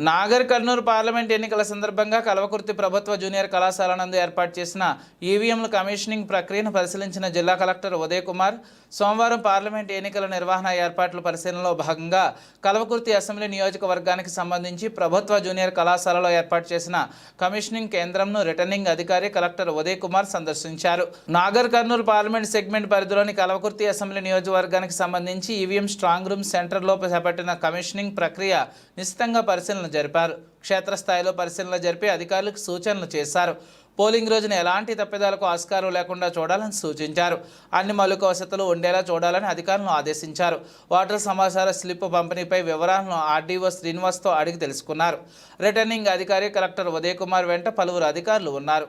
Nagar Kurnool parliament ఎన్నికల సందర్భంగా కల్వకుర్తి ప్రభుత్వ జూనియర్ కళాశాల నందు ఏర్పాటు చేసిన ఈవీఎంల కమిషనింగ్ ప్రక్రియను పరిశీలించిన జిల్లా కలెక్టర్ ఉదయ్ కుమార్ సోమవారం పార్లమెంట్ ఎన్నికల నిర్వహణ ఏర్పాట్ల పరిశీలనలో భాగంగా కల్వకుర్తి అసెంబ్లీ నియోజకవర్గానికి సంబంధించి ప్రభుత్వ జూనియర్ కళాశాలలో ఏర్పాటు చేసిన కమిషనింగ్ కేంద్రంను రిటర్నింగ్ అధికారి కలెక్టర్ ఉదయ్ కుమార్ సందర్శించారు. నాగర్ కర్నూలు పార్లమెంట్ సెగ్మెంట్ పరిధిలోని కల్వకుర్తి అసెంబ్లీ నియోజకవర్గానికి సంబంధించి ఈవీఎం స్ట్రాంగ్ రూమ్ సెంటర్లో చేపట్టిన కమిషనింగ్ ప్రక్రియ నిశితంగా పరిశీలన జరిపారు. క్షేత్రస్థాయిలో పరిశీలన జరిపి అధికారులకు సూచనలు చేశారు. పోలింగ్ రోజున ఎలాంటి తప్పిదాలకు ఆస్కారం లేకుండా చూడాలని సూచించారు. అన్ని మౌలిక వసతులు ఉండేలా చూడాలని అధికారులను ఆదేశించారు. ఓటర్ సమాచార స్లిప్ పంపిణీపై వివరాలను ఆర్డీఓ శ్రీనివాస్తో అడిగి తెలుసుకున్నారు. రిటర్నింగ్ అధికారి కలెక్టర్ ఉదయ్ కుమార్ వెంట పలువురు అధికారులు ఉన్నారు.